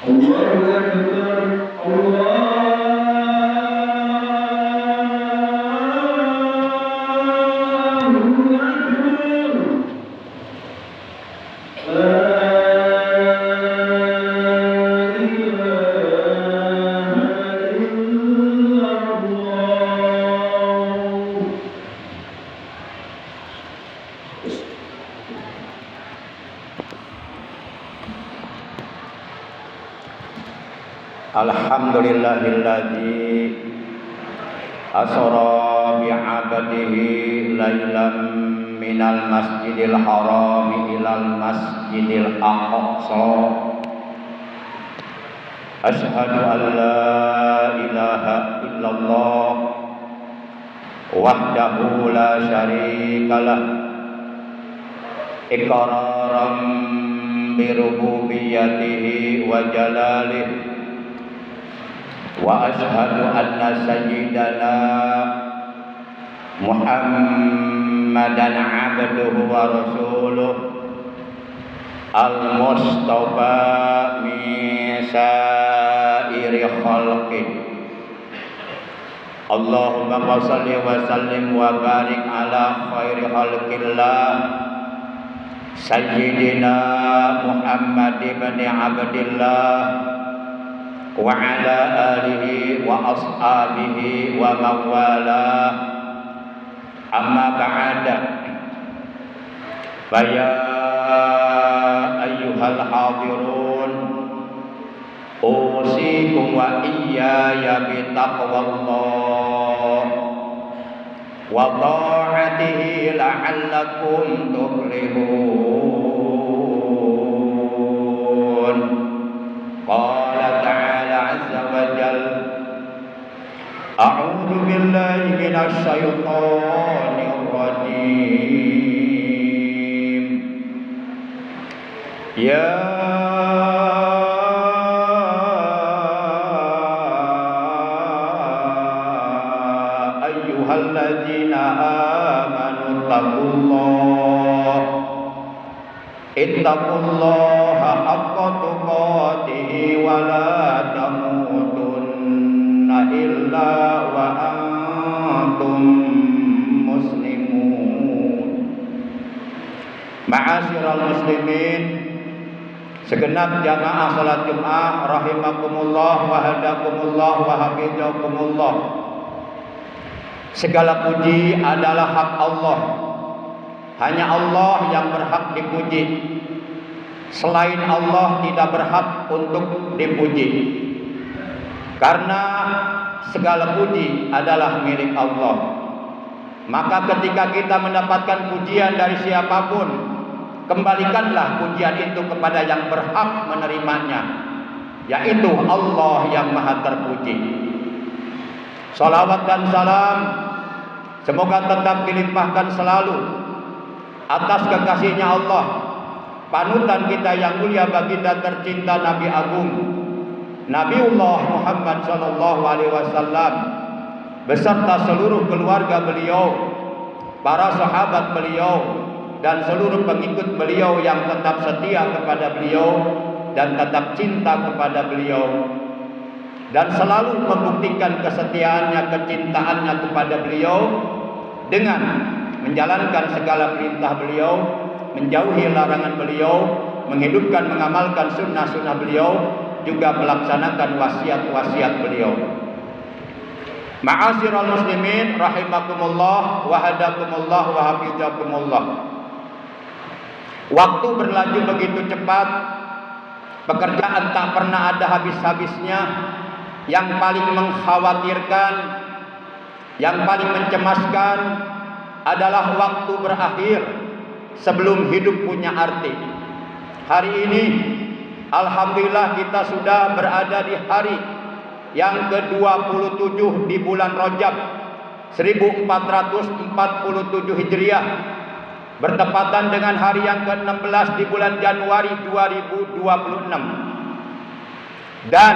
الله أكبر Alhamdulillahilladzi asra bi'abadihi laylan minal masjidil harami ilal masjidil aqsa. Ashhadu an la ilaha illallah wahdahu la syarikalah iqraran bi rububiyyatihi wa jalalihi. Wa ashhadu anna sayyidana Muhammadan abduhu wa rasuluh al-mustafa min sairi khalqih. Allahumma shalli wa sallim wa barik ala khairi khalqillah sayyidina Muhammad ibn Abdillah wa ala alihi wa ashabihi wa mawalah. Amma ba'da, ya ayyuhal hadirun, usikum wa iyaya bitaqwallah wa ta'atihi la'allakum tuflihun. Qala ta'ala azza wa jalla, a'udzu billahi minasy syaithanir rajim. Ya ayyuhalladzina amanu ittaqullaha haqqa tuqatih wa la tamutunna illa wa antum muslimun. Ma'asyiral muslimin, segenap jamaah salat Jumat rahimakumullah wa hadakumullah wa hafizakumullah. Segala puji adalah hak Allah. Hanya Allah yang berhak dipuji. Selain Allah tidak berhak untuk dipuji. Karena segala puji adalah milik Allah. Maka ketika kita mendapatkan pujian dari siapapun, kembalikanlah pujian itu kepada yang berhak menerimanya, yaitu Allah yang maha terpuji. Salawat dan salam semoga tetap dilimpahkan selalu atas kekasihnya Allah, panutan kita yang mulia, baginda tercinta Nabi Agung Nabiullah Muhammad sallallahu alaihi wasallam beserta seluruh keluarga beliau, para sahabat beliau, dan seluruh pengikut beliau yang tetap setia kepada beliau dan tetap cinta kepada beliau, dan selalu membuktikan kesetiaannya, kecintaannya kepada beliau dengan menjalankan segala perintah beliau, menjauhi larangan beliau, menghidupkan, mengamalkan sunnah-sunnah beliau, juga melaksanakan wasiat-wasiat beliau. Ma'asyiral muslimin rahimakumullah wa hadakumullah wa hafizakumullah. Waktu berlalu begitu cepat, pekerjaan tak pernah ada habis-habisnya. Yang paling mengkhawatirkan, yang paling mencemaskan adalah waktu berakhir sebelum hidup punya arti. Hari ini alhamdulillah kita sudah berada di hari yang ke-27 di bulan Rajab 1447 Hijriah, bertepatan dengan hari yang ke-16 di bulan Januari 2026. Dan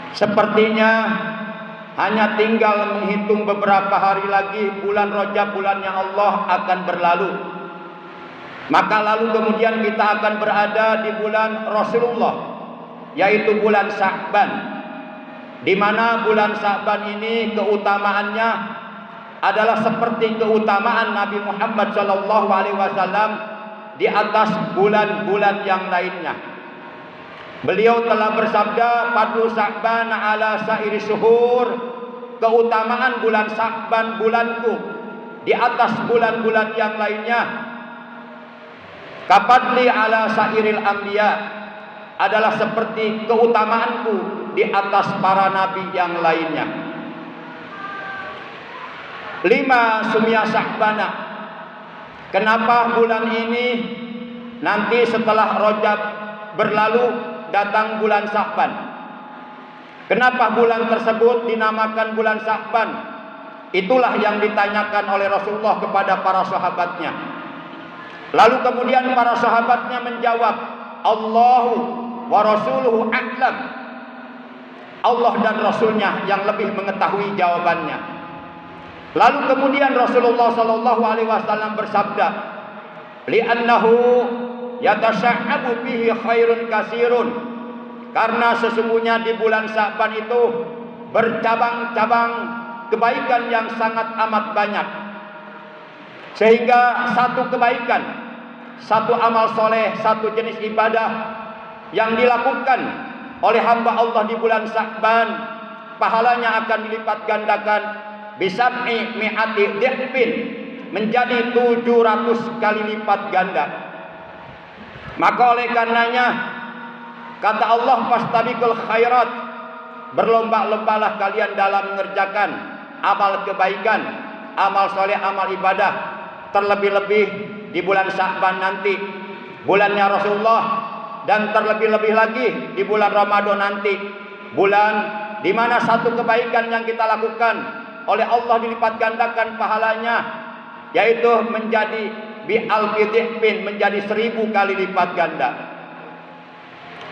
sepertinya hanya tinggal menghitung beberapa hari lagi bulan Rajab, bulannya Allah akan berlalu. Maka lalu kemudian kita akan berada di bulan Rasulullah, yaitu bulan Sya'ban, di mana bulan Sya'ban ini keutamaannya adalah seperti keutamaan Nabi Muhammad SAW di atas bulan-bulan yang lainnya. Beliau telah bersabda, "Fadlu Sya'ban ala sairi syuhur," keutamaan bulan Sya'ban bulanku di atas bulan-bulan yang lainnya. "Kafadli ala sairil anbiya," adalah seperti keutamaanku di atas para nabi yang lainnya. 5. Sumya Sya'bana. Kenapa bulan ini nanti setelah Rajab berlalu datang bulan Sya'ban? Kenapa bulan tersebut dinamakan bulan Sya'ban? Itulah yang ditanyakan oleh Rasulullah kepada para sahabatnya. Lalu kemudian para sahabatnya menjawab, "Allahu wa rasuluhu a'lam." Allah dan Rasulnya yang lebih mengetahui jawabannya. Lalu kemudian Rasulullah SAW bersabda, "Li'annahu yatasya'abu bihi khairun kasirun." Karena sesungguhnya di bulan Sya'ban itu bercabang-cabang kebaikan yang sangat amat banyak. Sehingga satu kebaikan, satu amal soleh, satu jenis ibadah yang dilakukan oleh hamba Allah di bulan Sya'ban, pahalanya akan dilipat gandakan bisab'i mi'ati dhi'fin, menjadi 700 kali lipat ganda. Maka oleh karenanya kata Allah, "Fastabiqul khairat," berlomba-lombalah kalian dalam mengerjakan amal kebaikan, amal soleh, amal ibadah. Terlebih-lebih di bulan Sya'ban nanti, bulannya Rasulullah, dan terlebih-lebih lagi di bulan Ramadan nanti, bulan di mana satu kebaikan yang kita lakukan oleh Allah dilipat gandakan pahalanya, yaitu menjadi bi'alfi dhi'fin, menjadi 1000 kali lipat ganda.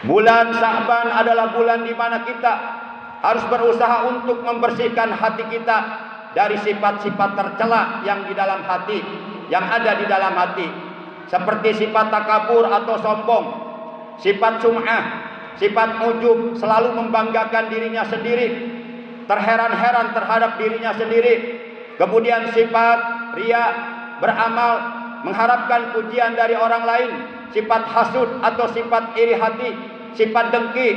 Bulan Sya'ban adalah bulan di mana kita harus berusaha untuk membersihkan hati kita dari sifat-sifat tercela yang di dalam hati, yang ada di dalam hati, seperti sifat takabur atau sombong, sifat sum'ah, sifat ujub, selalu membanggakan dirinya sendiri, terheran-heran terhadap dirinya sendiri, kemudian sifat riya, beramal mengharapkan pujian dari orang lain, sifat hasud atau sifat iri hati, sifat dengki,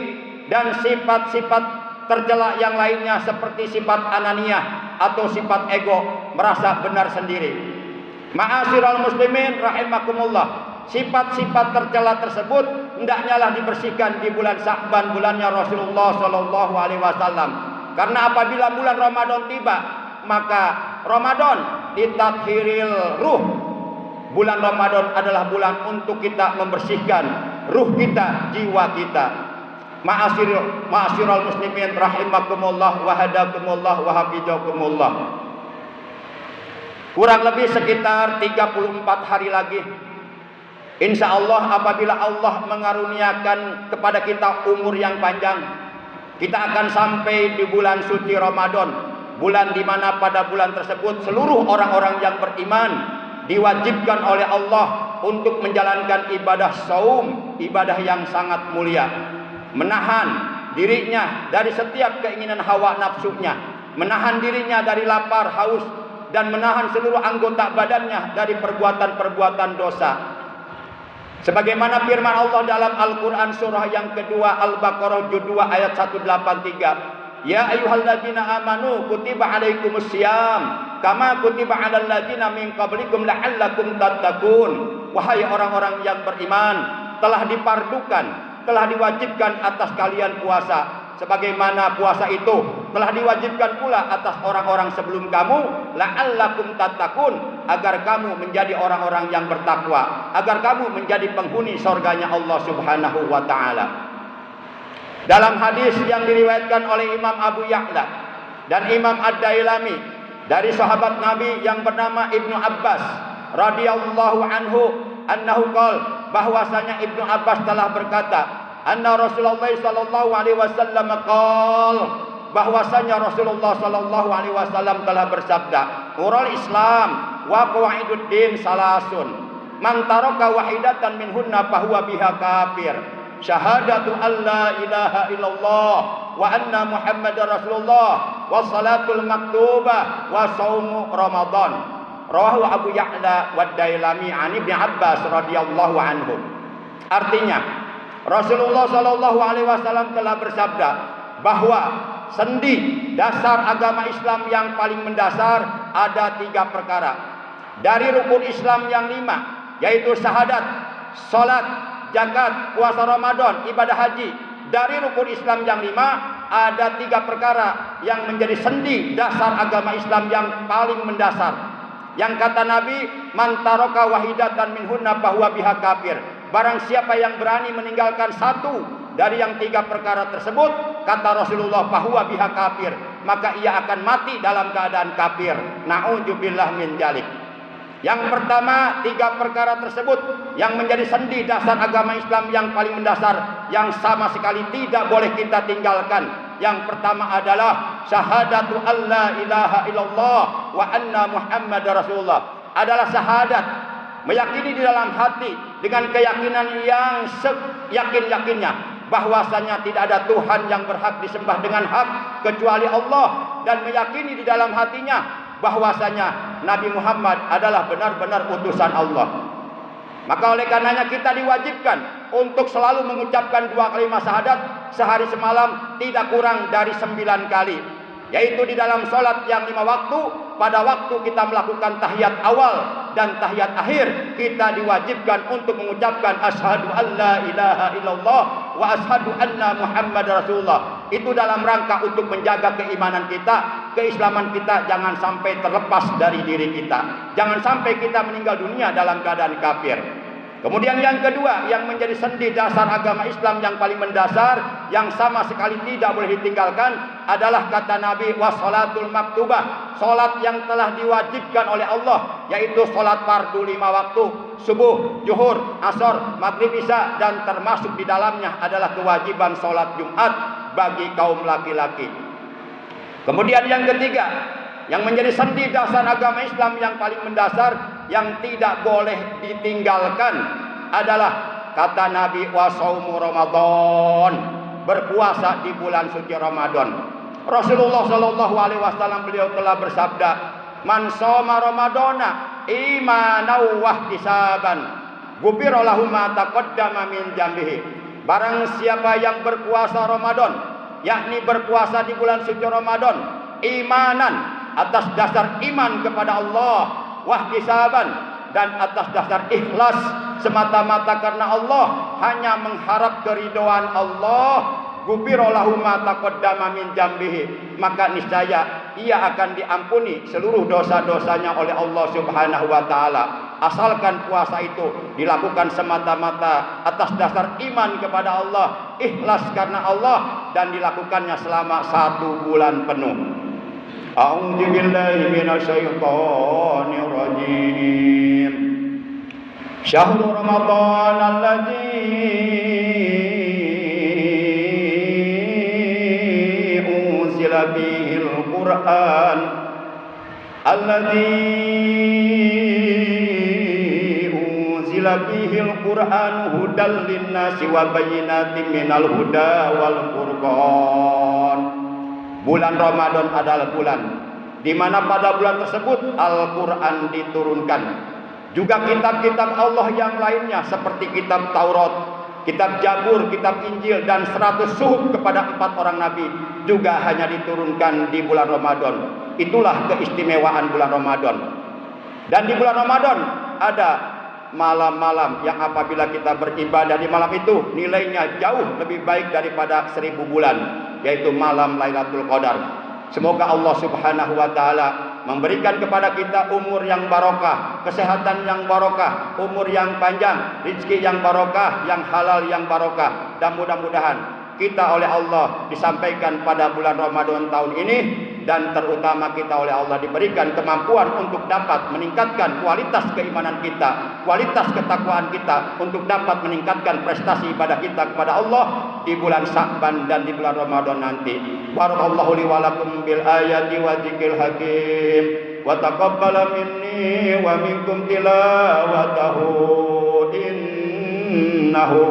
dan sifat-sifat tercela yang lainnya seperti sifat ananiyah atau sifat ego, merasa benar sendiri. Ma'asyiral muslimin rahimakumullah, sifat-sifat tercela tersebut hendaknya lah dibersihkan di bulan Sya'ban, bulannya Rasulullah SAW. Karena apabila bulan Ramadan tiba, maka Ramadan ditathiril ruh. Bulan Ramadan adalah bulan untuk kita membersihkan ruh kita, jiwa kita. Ma'asyiral muslimin rahimakumullah wa hadakumullah wa hafizakumullah. Kurang lebih sekitar 34 hari lagi, insya Allah apabila Allah mengaruniakan kepada kita umur yang panjang, kita akan sampai di bulan suci Ramadan, bulan di mana pada bulan tersebut seluruh orang-orang yang beriman diwajibkan oleh Allah untuk menjalankan ibadah saum, ibadah yang sangat mulia, menahan dirinya dari setiap keinginan hawa nafsunya, menahan dirinya dari lapar, haus, dan menahan seluruh anggota badannya dari perbuatan-perbuatan dosa. Sebagaimana firman Allah dalam Al-Quran surah yang kedua, Al-Baqarah juz 2 ayat 183, "Ya ayyuhalladzina amanu kutiba alaikumus syiyam kama kutiba alal ladzina min qablikum la'allakum tattaqun." Wahai orang-orang yang beriman, telah dipardukan, telah diwajibkan atas kalian puasa, sebagaimana puasa itu telah diwajibkan pula atas orang-orang sebelum kamu, la'allakum tattaqun, agar kamu menjadi orang-orang yang bertakwa, agar kamu menjadi penghuni surganya Allah Subhanahu wa taala. Dalam hadis yang diriwayatkan oleh Imam Abu Ya'la dan Imam Ad-Dailami dari sahabat Nabi yang bernama Ibnu Abbas radhiyallahu anhu, annahu qala, bahwasanya Ibnu Abbas telah berkata, anna Rasulullah sallallahu alaihi wasallam qala, bahwasanya Rasulullah sallallahu alaihi wasallam telah bersabda, "Urul Islam wa qawaiduddin salasun, man taraka wahidatan minhunna fahuwa biha kafir." syahadatu alla ilaha illallah wa anna muhammadar rasulullah wa salatul maktubah wa saumu ramadan. Rawahu Abu Ya'la wa Dailami an Ibnu Abbas radhiyallahu anhu. Artinya, Rasulullah sallallahu alaihi wasallam telah bersabda bahwa sendi dasar agama Islam yang paling mendasar ada 3 perkara. Dari rukun Islam yang 5, yaitu syahadat, salat, zakat, puasa Ramadan, ibadah haji. Dari rukun Islam yang 5 ada 3 perkara yang menjadi sendi dasar agama Islam yang paling mendasar. Yang kata Nabi, man taraka wahidatan minhunna fahuwa biha kafir. Barang siapa yang berani meninggalkan satu dari yang 3 perkara tersebut, kata Rasulullah, fahuwa biha kafir, maka ia akan mati dalam keadaan kafir. Na'udzubillah min dzalik. Yang pertama, 3 perkara tersebut yang menjadi sendi dasar agama Islam yang paling mendasar, yang sama sekali tidak boleh kita tinggalkan. Yang pertama adalah syahadatu alla ilaha illallah wa anna muhammadar rasulullah. Adalah syahadat, meyakini di dalam hati dengan keyakinan yang seyakin-yakinnya bahwasanya tidak ada Tuhan yang berhak disembah dengan hak kecuali Allah, dan meyakini di dalam hatinya bahwasanya Nabi Muhammad adalah benar-benar utusan Allah. Maka oleh karenanya kita diwajibkan untuk selalu mengucapkan 2 kalimat syahadat sehari semalam, tidak kurang dari 9 kali. Yaitu di dalam sholat yang 5 waktu, pada waktu kita melakukan tahiyat awal dan tahiyat akhir, kita diwajibkan untuk mengucapkan asyhadu alla ilaha illallah wa asyhadu anna muhammadar rasulullah. Itu dalam rangka untuk menjaga keimanan kita, keislaman kita jangan sampai terlepas dari diri kita. Jangan sampai kita meninggal dunia dalam keadaan kafir. Kemudian yang kedua yang menjadi sendi dasar agama Islam yang paling mendasar, yang sama sekali tidak boleh ditinggalkan, adalah kata Nabi, wassalatul maktubah, salat yang telah diwajibkan oleh Allah, yaitu salat fardu 5 waktu, subuh, zuhur, asar, maghrib, isya, dan termasuk di dalamnya adalah kewajiban salat Jumat bagi kaum laki-laki. Kemudian yang ketiga yang menjadi sendi dasar agama Islam yang paling mendasar, yang tidak boleh ditinggalkan, adalah kata Nabi, wa saumu Ramadan, berpuasa di bulan suci Ramadan. Rasulullah sallallahu alaihi wasallam beliau telah bersabda, man shoma Ramadana imanan wa ihtisaban ghufira lahu ma taqaddama min dzambihi. Barang siapa yang berpuasa Ramadan, yakni berpuasa di bulan suci Ramadan, imanan, atas dasar iman kepada Allah, wahtisaban, dan atas dasar ikhlas semata-mata karena Allah, hanya mengharap keridhaan Allah, ghufira lahu ma taqaddama min dzambihi, maka niscaya ia akan diampuni seluruh dosa-dosanya oleh Allah Subhanahu wa taala. Asalkan puasa itu dilakukan semata-mata atas dasar iman kepada Allah, ikhlas karena Allah, dan dilakukannya selama 1 bulan penuh. A'udzu billahi minasyaitonir rajim. Syahrul Ramadan alladzi unzila fihil Qur'an hudal linnasi wa bayyinatin minal huda wal furqan. Bulan Ramadan adalah bulan di mana pada bulan tersebut Al-Quran diturunkan. Juga kitab-kitab Allah yang lainnya seperti kitab Taurat, kitab Zabur, kitab Injil, dan 100 suhuf kepada 4 orang nabi juga hanya diturunkan di bulan Ramadan. Itulah keistimewaan bulan Ramadan. Dan di bulan Ramadan ada malam-malam yang apabila kita beribadah di malam itu nilainya jauh lebih baik daripada 1000 bulan, yaitu malam Lailatul Qadar. Semoga Allah Subhanahu wa taala memberikan kepada kita umur yang barokah, kesehatan yang barokah, umur yang panjang, rezeki yang barokah, yang halal yang barokah, dan mudah-mudahan kita oleh Allah disampaikan pada bulan Ramadan tahun ini, dan terutama kita oleh Allah diberikan kemampuan untuk dapat meningkatkan kualitas keimanan kita, kualitas ketakwaan kita, untuk dapat meningkatkan prestasi ibadah kita kepada Allah di bulan Sya'ban dan di bulan Ramadan nanti. Barakallahu li wa lakum bil ayati wa dzikril hakim wa taqabbala minni wa minkum tilawatahu innahu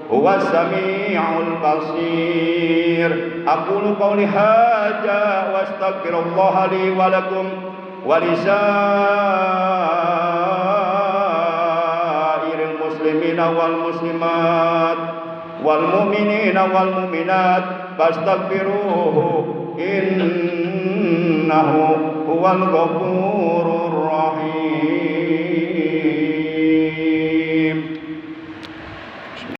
huwas samiul basir. Aqulu qawli hadza wa astaghfirullaha li wa lakum wa lisairil muslimina wal muslimat wal mu'minina wal mu'minat fastaghfiruhu innahu huwal ghafur